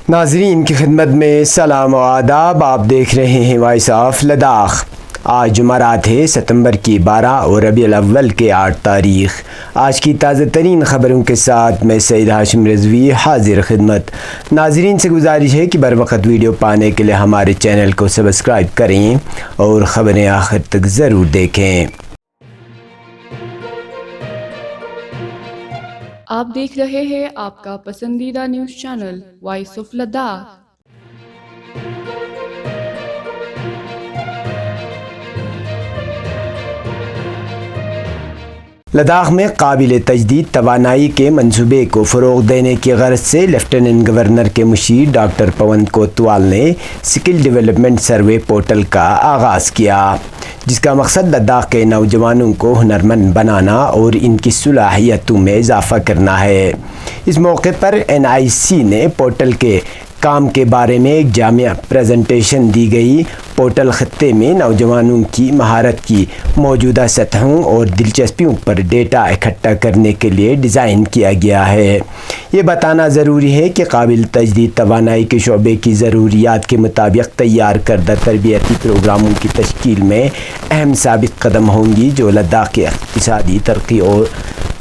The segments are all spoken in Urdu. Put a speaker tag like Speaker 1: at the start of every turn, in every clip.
Speaker 1: ناظرین کی خدمت میں سلام و آداب۔ آپ دیکھ رہے ہیں وائس آف لداخ۔ آج جمعرات ہے، ستمبر کی 12 اور ربیع الاول کے 8 تاریخ۔ آج کی تازہ ترین خبروں کے ساتھ میں سید ہاشم رضوی حاضر خدمت۔ ناظرین سے گزارش ہے کہ بر وقت ویڈیو پانے کے لیے ہمارے چینل کو سبسکرائب کریں اور خبریں آخر تک ضرور دیکھیں۔
Speaker 2: آپ دیکھ رہے ہیں آپ کا پسندیدہ news channel voice of Ladakh.
Speaker 1: Ladakh میں قابل تجدید توانائی کے منصوبے کو فروغ دینے کی غرض سے لیفٹیننٹ گورنر کے مشیر ڈاکٹر پون کوتوال نے اسکل ڈیولپمنٹ سروے پورٹل کا آغاز کیا، جس کا مقصد لداخ کے نوجوانوں کو ہنرمند بنانا اور ان کی صلاحیتوں میں اضافہ کرنا ہے۔ اس موقع پر NIC نے پورٹل کے کام کے بارے میں ایک جامع پریزنٹیشن دی گئی۔ پورٹل خطے میں نوجوانوں کی مہارت کی موجودہ سطحوں اور دلچسپیوں پر ڈیٹا اکٹھا کرنے کے لیے ڈیزائن کیا گیا ہے۔ یہ بتانا ضروری ہے کہ قابل تجدید توانائی کے شعبے کی ضروریات کے مطابق تیار کردہ تربیتی پروگراموں کی تشکیل میں اہم ثابت قدم ہوں گی، جو لداخ کی اقتصادی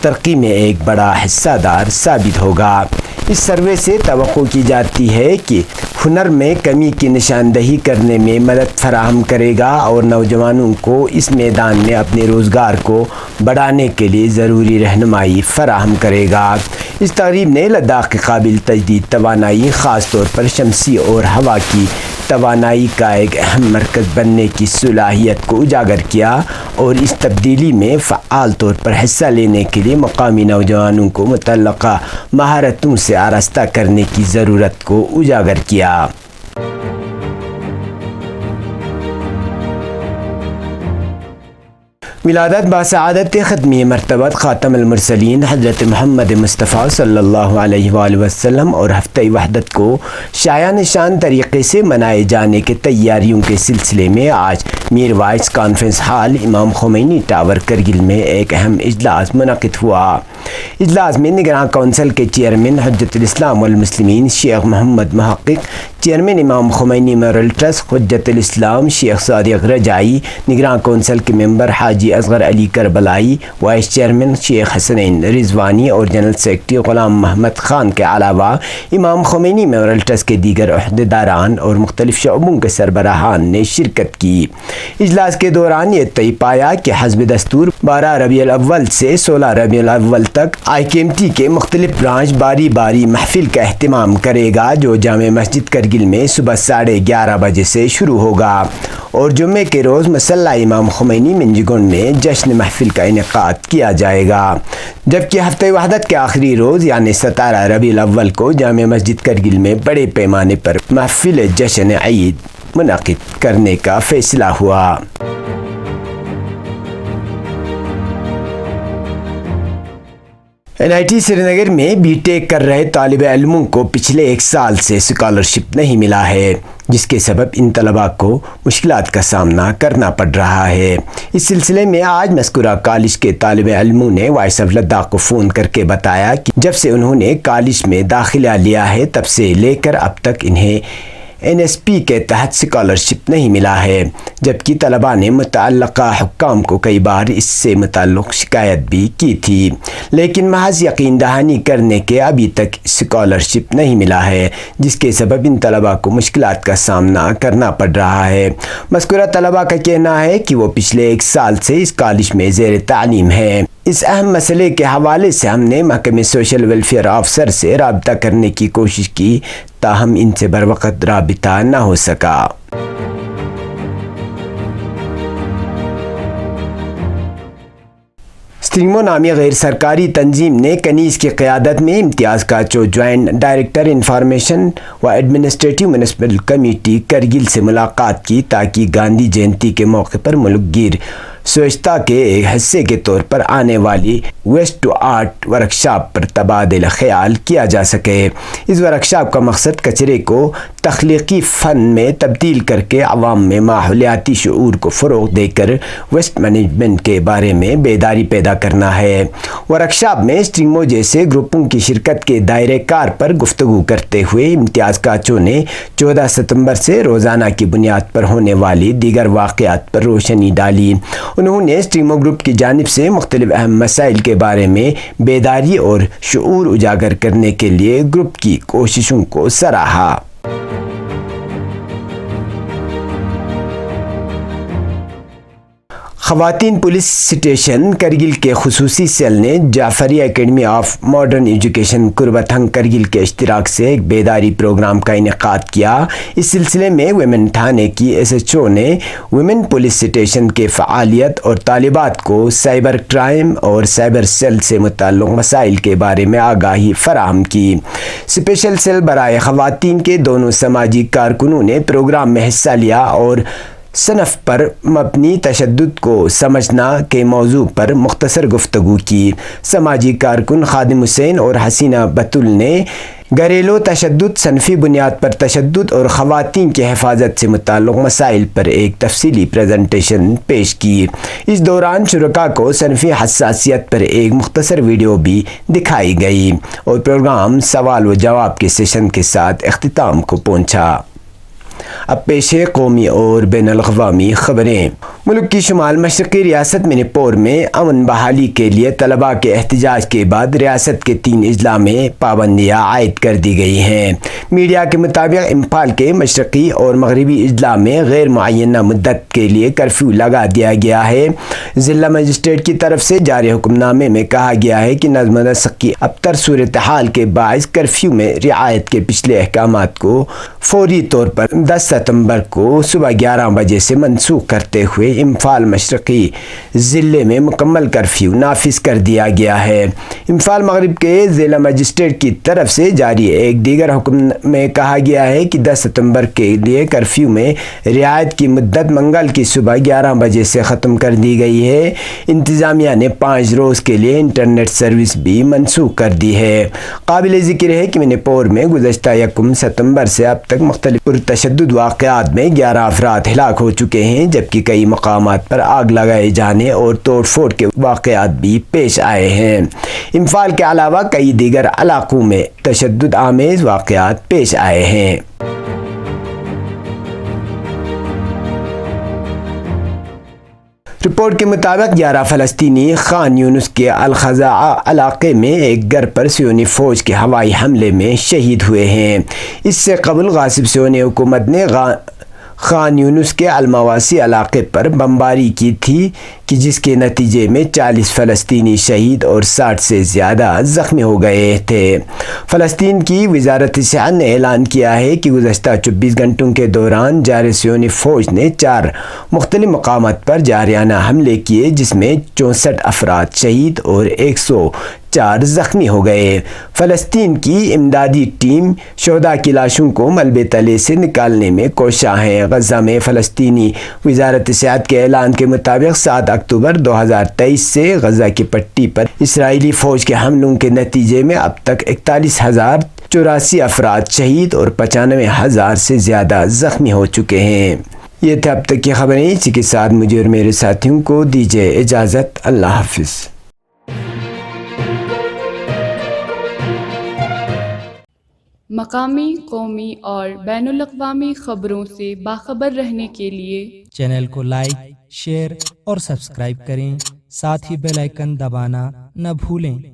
Speaker 1: ترقی میں ایک بڑا حصہ دار ثابت ہوگا۔ اس سروے سے توقع کی جاتی ہے کہ ہنر میں کمی کی نشاندہی کرنے میں مدد فراہم کرے گا اور نوجوانوں کو اس میدان میں اپنے روزگار کو بڑھانے کے لیے ضروری رہنمائی فراہم کرے گا۔ اس تقریب نے لداخ کے قابل تجدید توانائی، خاص طور پر شمسی اور ہوا کی توانائی کا ایک اہم مرکز بننے کی صلاحیت کو اجاگر کیا اور اس تبدیلی میں فعال طور پر حصہ لینے کے لیے مقامی نوجوانوں کو متعلقہ مہارتوں سے آراستہ کرنے کی ضرورت کو اجاگر کیا۔ ولادت بسعادت ختمی مرتبہ خاتم المرسلین حضرت محمد مصطفیٰ صلی اللہ علیہ وآلہ وسلم اور ہفتہ وحدت کو شایع نشان طریقے سے منائے جانے کے تیاریوں کے سلسلے میں آج میر وائس کانفرنس ہال امام خمینی ٹاور کرگل میں ایک اہم اجلاس منعقد ہوا۔ اجلاس میں نگراں کونسل کے چیئرمین حجت الاسلام والمسلمین شیخ محمد محقق، چیئرمین امام خمینی میموریل ٹرسٹ حجت الاسلام شیخ صادق رجائی، نگراں کونسل کے ممبر حاجی اصغر علی کربلائی، وائس چیئرمین شیخ حسنین رضوانی اور جنرل سیکرٹری غلام محمد خان کے علاوہ امام خمینی میموریل ٹرسٹ کے دیگر عہدیداران اور مختلف شعبوں کے سربراہان نے شرکت کی۔ اجلاس کے دوران یہ طے پایا کہ حسب دستور 12 ربیع الاول سے 16 ربیع الاول تک IKMT کے مختلف برانچ باری باری محفل کا اہتمام کرے گا، جو جامع مسجد کرگل میں صبح 11:30 بجے سے شروع ہوگا اور جمعے کے روز مسلح امام خمینی منجگن میں جشن محفل کا انعقاد کیا جائے گا، جبکہ ہفتہ وحدت کے آخری روز یعنی 17 ربیع الاول کو جامع مسجد کرگل میں بڑے پیمانے پر محفل جشن عید منعقد کرنے کا فیصلہ ہوا۔ NIT سری نگر میں BTech کر رہے طالب علموں کو پچھلے 1 سال سے اسکالرشپ نہیں ملا ہے، جس کے سبب ان طلباء کو مشکلات کا سامنا کرنا پڑ رہا ہے۔ اس سلسلے میں آج مذکورہ کالج کے طالب علموں نے وائس آف لداخ کو فون کر کے بتایا کہ جب سے انہوں نے کالج میں داخلہ لیا ہے تب سے لے کر اب تک انہیں NSP کے تحت اسکالرشپ نہیں ملا ہے، جبکہ طلباء نے متعلقہ حکام کو کئی بار اس سے متعلق شکایت بھی کی تھی، لیکن محض یقین دہانی کرنے کے ابھی تک اسکالرشپ نہیں ملا ہے، جس کے سبب ان طلباء کو مشکلات کا سامنا کرنا پڑ رہا ہے۔ مذکورہ طلباء کا کہنا ہے کہ وہ پچھلے 1 سال سے اس کالج میں زیر تعلیم ہیں۔ اس اہم مسئلے کے حوالے سے ہم نے محکمہ سوشل ویلفیئر آفیسر سے رابطہ کرنے کی کوشش کی، تاہم ان سے بروقت رابطہ نہ ہو سکا۔ اسٹرنگمو نامی غیر سرکاری تنظیم نے کنیز کی قیادت میں امتیاز کاچو جوائنٹ ڈائریکٹر انفارمیشن و ایڈمنسٹریٹو میونسپل کمیٹی کرگل سے ملاقات کی، تاکہ گاندھی جینتی کے موقع پر ملک گیر سوچتا کے ایک حصے کے طور پر آنے والی ویسٹ ٹو آرٹ ورکشاپ پر تبادلہ خیال کیا جا سکے۔ اس ورکشاپ کا مقصد کچرے کو تخلیقی فن میں تبدیل کر کے عوام میں ماحولیاتی شعور کو فروغ دے کر ویسٹ مینجمنٹ کے بارے میں بیداری پیدا کرنا ہے۔ ورکشاپ میں اسٹریمو جیسے گروپوں کی شرکت کے دائرۂ کار پر گفتگو کرتے ہوئے امتیاز کاچو نے 14 ستمبر سے روزانہ کی بنیاد پر ہونے والی دیگر واقعات پر روشنی ڈالی۔ انہوں نے اسٹریمو گروپ کی جانب سے مختلف اہم مسائل کے بارے میں بیداری اور شعور اجاگر کرنے کے لیے گروپ کی کوششوں کو سراہا۔ خواتین پولیس اسٹیشن کرگل کے خصوصی سیل نے Jafri academy of modern education Kurbathang Kargil کے اشتراک سے ایک بیداری پروگرام کا انعقاد کیا۔ اس سلسلے میں ویمن تھانے کی ایس ایچ او نے ویمن پولیس اسٹیشن کے فعالیت اور طالبات کو سائبر کرائم اور سائبر سیل سے متعلق مسائل کے بارے میں آگاہی فراہم کی۔ اسپیشل سیل برائے خواتین کے دونوں سماجی کارکنوں نے پروگرام میں حصہ لیا اور صنف پر مبنی تشدد کو سمجھنا کے موضوع پر مختصر گفتگو کی۔ سماجی کارکن خادم حسین اور حسینہ بتول نے گھریلو تشدد، صنفی بنیاد پر تشدد اور خواتین کی حفاظت سے متعلق مسائل پر ایک تفصیلی پریزنٹیشن پیش کی۔ اس دوران شرکاء کو صنفی حساسیت پر ایک مختصر ویڈیو بھی دکھائی گئی اور پروگرام سوال و جواب کے سیشن کے ساتھ اختتام کو پہنچا۔ اب پیش ہے قومی اور بین الاقوامی خبریں۔ ملک کی شمال مشرقی ریاست منی پور میں امن بحالی کے لیے طلباء کے احتجاج کے بعد ریاست کے 3 اضلاع میں پابندیاں عائد کر دی گئی ہیں۔ میڈیا کے مطابق امپھال کے مشرقی اور مغربی اضلاع میں غیر معینہ مدت کے لیے کرفیو لگا دیا گیا ہے۔ ضلع مجسٹریٹ کی طرف سے جاری حکم نامے میں کہا گیا ہے کہ نظم و نسق کی ابتر صورتحال کے باعث کرفیو میں رعایت کے پچھلے احکامات کو فوری طور پر 10 ستمبر کو صبح 11 بجے سے منسوخ کرتے ہوئے امپھال مشرقی ضلع میں مکمل کرفیو نافذ کر دیا گیا ہے۔ امپھال مغرب کے ضلع مجسٹریٹ کی طرف سے جاری ایک دیگر حکم میں کہا گیا ہے کہ 10 ستمبر کے لیے کرفیو میں رعایت کی مدت منگل کی صبح 11 بجے سے ختم کر دی گئی ہے۔ انتظامیہ نے 5 روز کے لیے انٹرنیٹ سروس بھی منسوخ کر دی ہے۔ قابل ذکر ہے کہ منی پور میں گزشتہ 1 ستمبر سے اب تک مختلف پرتشدد واقعات میں 11 افراد ہلاک ہو چکے ہیں، جبکہ کئی مقامات پر آگ لگائے جانے اور توڑ پھوڑ کے واقعات بھی پیش آئے ہیں۔ امپھال کے علاوہ کئی دیگر علاقوں میں تشدد آمیز واقعات پیش آئے ہیں۔ رپورٹ کے مطابق 11 فلسطینی خان یونس کے الخزاعہ علاقے میں ایک گھر پر صہیونی فوج کے ہوائی حملے میں شہید ہوئے ہیں۔ اس سے قبل غاصب صہیونی حکومت نے خان یونس کے المواسی علاقے پر بمباری کی تھی کہ جس کے نتیجے میں 40 فلسطینی شہید اور 60 سے زیادہ زخمی ہو گئے تھے۔ فلسطین کی وزارت صحت نے اعلان کیا ہے کہ گزشتہ 24 گھنٹوں کے دوران جاری صہیونی فوج نے 4 مختلف مقامات پر جارحانہ حملے کیے، جس میں 64 افراد شہید اور 104 زخمی ہو گئے۔ فلسطین کی امدادی ٹیم شہداء کی لاشوں کو ملبے تلے سے نکالنے میں کوشاں ہے۔ غزہ میں فلسطینی وزارت صحت کے اعلان کے مطابق 7 اکتوبر 2023 سے غزہ کی پٹی پر اسرائیلی فوج کے حملوں کے نتیجے میں اب تک 41,084 افراد شہید اور 95,000 سے زیادہ زخمی ہو چکے ہیں۔ یہ تھے اب تک کی خبریں۔ اسی کے ساتھ مجھے اور میرے ساتھیوں کو دیجیے اجازت۔ اللہ حافظ۔
Speaker 2: مقامی، قومی اور بین الاقوامی خبروں سے باخبر رہنے کے لیے
Speaker 3: چینل کو لائک، شیئر اور سبسکرائب کریں، ساتھ ہی بیل آئیکن دبانا نہ بھولیں۔